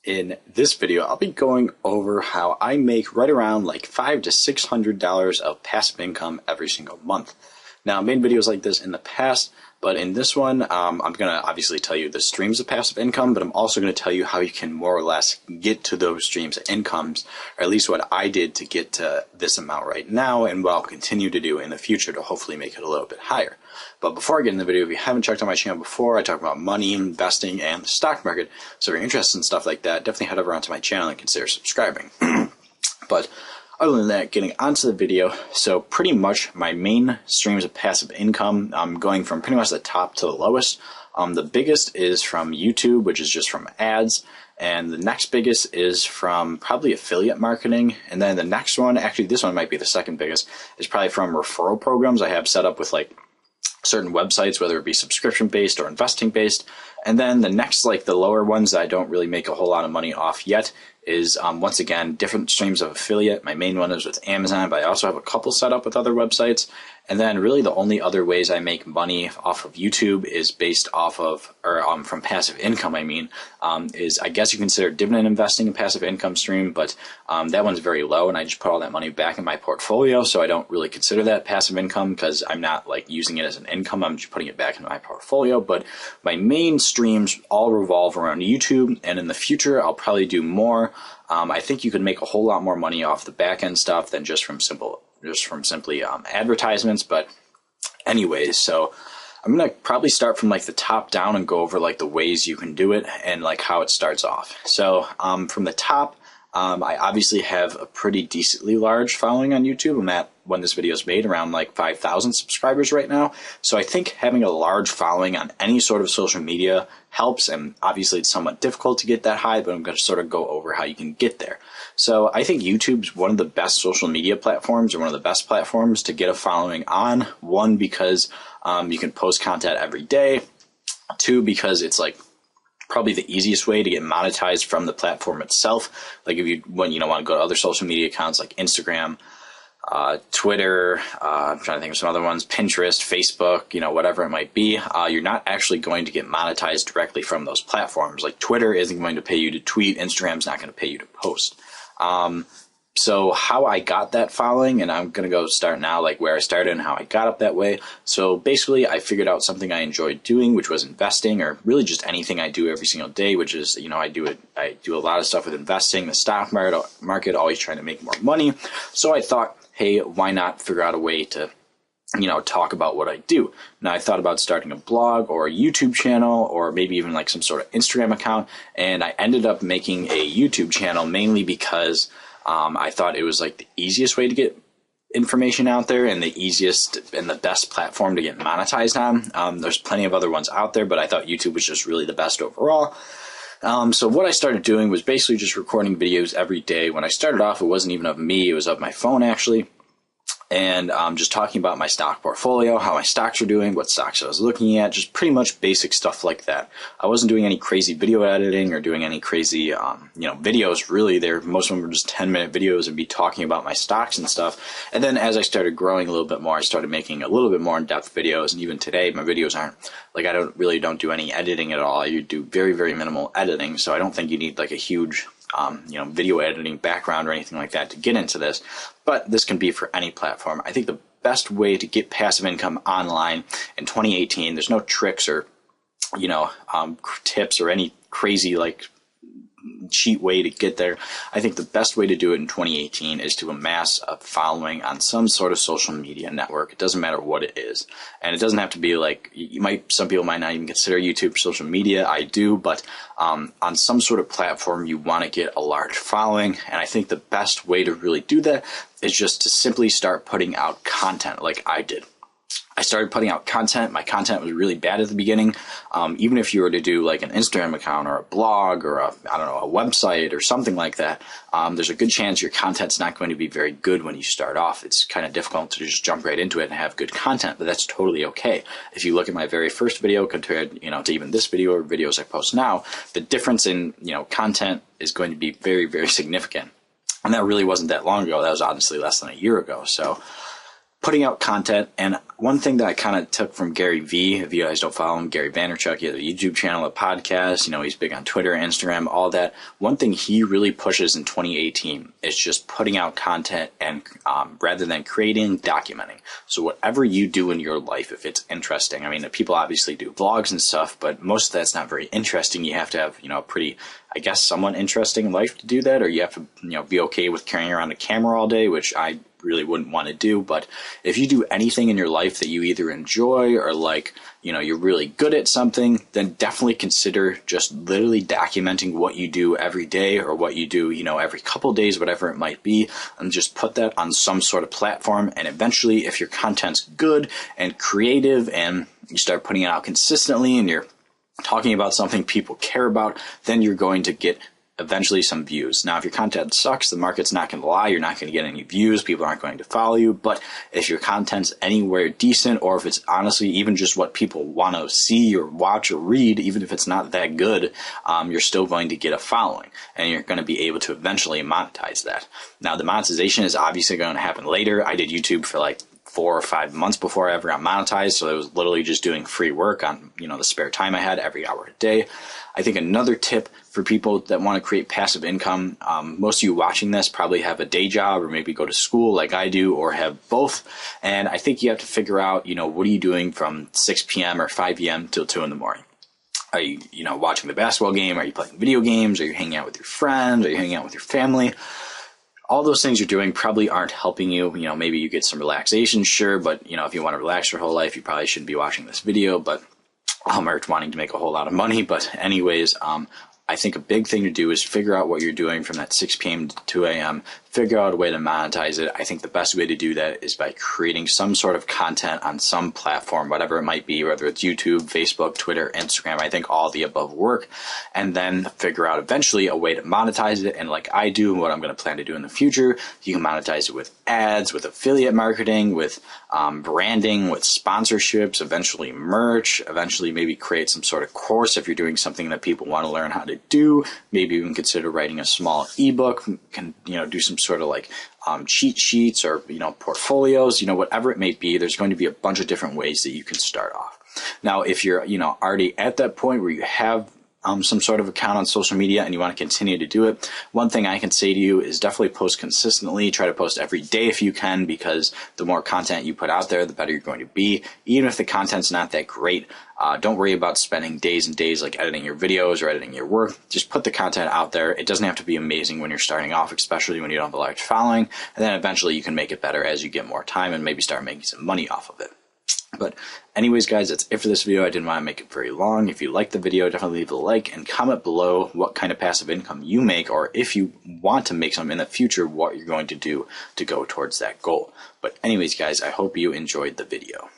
In this video, I'll be going over how I make right around like $500 to $600 of passive income every single month. Now, I've made videos like this in the past, but in this one, I'm going to obviously tell you the streams of passive income, but I'm also going to tell you how you can more or less get to those streams of incomes, or at least what I did to get to this amount right now, and what I'll continue to do in the future to hopefully make it a little bit higher. But before I get in the video, if you haven't checked out my channel before, I talk about money, investing, and the stock market. So if you're interested in stuff like that, definitely head over onto my channel and consider subscribing. But other than that, getting onto the video, so pretty much my main streams of passive income, I'm going from pretty much the top to the lowest. The biggest is from YouTube, which is just from ads. And the next biggest is from probably affiliate marketing. And then the next one, actually this one might be the second biggest, is probably from referral programs I have set up with like certain websites, whether it be subscription based or investing based. And then the next, like the lower ones that I don't really make a whole lot of money off yet, is once again different streams of affiliate. My main one is with Amazon, but I also have a couple set up with other websites. And then really the only other ways I make money off of YouTube is based off of, or from passive income, is I guess you consider dividend investing a passive income stream, but that one's very low and I just put all that money back in my portfolio. So I don't really consider that passive income because I'm not like using it as an income. I'm just putting it back into my portfolio. But my main streams all revolve around YouTube, and in the future I'll probably do more. I think you can make a whole lot more money off the back end stuff than just from simply advertisements. But anyways, so I'm going to probably start from like the top down and go over like the ways you can do it and like how it starts off. So from the top, I obviously have a pretty decently large following on YouTube. I'm at, when this video is made, around like 5,000 subscribers right now. So I think having a large following on any sort of social media helps, and obviously it's somewhat difficult to get that high, but I'm going to sort of go over how you can get there. So I think YouTube's one of the best social media platforms, or one of the best platforms to get a following on. One, because you can post content every day. Two, because it's like probably the easiest way to get monetized from the platform itself. Like if you want to go to other social media accounts like Instagram, Twitter, I'm trying to think of some other ones, Pinterest, Facebook, whatever it might be, you're not actually going to get monetized directly from those platforms. Like Twitter isn't going to pay you to tweet, Instagram's not going to pay you to post. So how I got that following, and I'm going to go start now, like where I started and how I got up that way. So basically I figured out something I enjoyed doing, which was investing, or really just anything I do every single day, which is, I do a lot of stuff with investing, the stock market, always trying to make more money. So I thought, hey, why not figure out a way to talk about what I do. Now I thought about starting a blog or a YouTube channel, or maybe even like some sort of Instagram account. And I ended up making a YouTube channel mainly because I thought it was like the easiest way to get information out there and the easiest and the best platform to get monetized on. There's plenty of other ones out there, but I thought YouTube was just really the best overall. So what I started doing was basically just recording videos every day. When I started off, it wasn't even of me, it was of my phone actually. And just talking about my stock portfolio, how my stocks are doing, what stocks I was looking at, just pretty much basic stuff like that. I wasn't doing any crazy video editing or doing any crazy, videos really. Most of them were just 10-minute videos and be talking about my stocks and stuff. And then as I started growing a little bit more, I started making a little bit more in-depth videos. And even today, my videos aren't like, I don't do any editing at all. You do very, very minimal editing. So I don't think you need like a huge video editing background or anything like that to get into this, but this can be for any platform. I think the best way to get passive income online in 2018, there's no tricks or, tips or any crazy like cheat way to get there. I think the best way to do it in 2018 is to amass a following on some sort of social media network. It doesn't matter what it is. And it doesn't have to be like, some people might not even consider YouTube social media. I do, but on some sort of platform, you want to get a large following. And I think the best way to really do that is just to simply start putting out content like I did. I started putting out content. My content was really bad at the beginning. Even if you were to do like an Instagram account or a blog or a website or something like that, there's a good chance your content's not going to be very good when you start off. It's kind of difficult to just jump right into it and have good content, but that's totally okay. If you look at my very first video compared, to even this video or videos I post now, the difference in, content is going to be very, very significant. And that really wasn't that long ago. That was honestly less than a year ago. So putting out content, and one thing that I kind of took from Gary Vee, if you guys don't follow him, Gary Vaynerchuk, he has a YouTube channel, a podcast, he's big on Twitter, Instagram, all that. One thing he really pushes in 2018 is just putting out content and rather than creating, documenting. So whatever you do in your life, if it's interesting, I mean, people obviously do vlogs and stuff, but most of that's not very interesting. You have to have, a pretty, I guess, somewhat interesting life to do that, or you have to, be okay with carrying around a camera all day, which I really wouldn't want to do. But if you do anything in your life that you either enjoy or like, you're really good at something, then definitely consider just literally documenting what you do every day or what you do, every couple days, whatever it might be, and just put that on some sort of platform. And eventually, if your content's good and creative and you start putting it out consistently and you're talking about something people care about, then you're going to get eventually some views. Now, if your content sucks, the market's not going to lie. You're not going to get any views. People aren't going to follow you. But if your content's anywhere decent, or if it's honestly even just what people want to see or watch or read, even if it's not that good, you're still going to get a following and you're going to be able to eventually monetize that. Now, the monetization is obviously going to happen later. I did YouTube for like 4 or 5 months before I ever got monetized. So I was literally just doing free work on, the spare time I had every hour a day. I think another tip for people that want to create passive income, most of you watching this probably have a day job or maybe go to school like I do or have both. And I think you have to figure out, what are you doing from 6 p.m. or 5 p.m. till 2 in the morning? Are you, watching the basketball game? Are you playing video games? Are you hanging out with your friends? Are you hanging out with your family? All those things you're doing probably aren't helping you. Maybe you get some relaxation, sure, but if you want to relax your whole life, you probably shouldn't be watching this video, but or wanting to make a whole lot of money. But anyways, I think a big thing to do is figure out what you're doing from that 6 p.m. to 2 a.m., figure out a way to monetize it. I think the best way to do that is by creating some sort of content on some platform, whatever it might be, whether it's YouTube, Facebook, Twitter, Instagram. I think all the above work, and then figure out eventually a way to monetize it. And like I do, and what I'm going to plan to do in the future, you can monetize it with ads, with affiliate marketing, with branding, with sponsorships, eventually merch, eventually maybe create some sort of course if you're doing something that people want to learn how to do. Maybe even consider writing a small ebook, can do some sort of like cheat sheets or portfolios, whatever it may be. There's going to be a bunch of different ways that you can start off. Now, if you're already at that point where you have some sort of account on social media and you want to continue to do it, one thing I can say to you is definitely post consistently. Try to post every day if you can, because the more content you put out there, the better you're going to be. Even if the content's not that great, don't worry about spending days and days like editing your videos or editing your work. Just put the content out there. It doesn't have to be amazing when you're starting off, especially when you don't have a large following. And then eventually you can make it better as you get more time and maybe start making some money off of it. But anyways, guys, that's it for this video. I didn't want to make it very long. If you liked the video, definitely leave a like and comment below what kind of passive income you make, or if you want to make some in the future, what you're going to do to go towards that goal. But anyways, guys, I hope you enjoyed the video.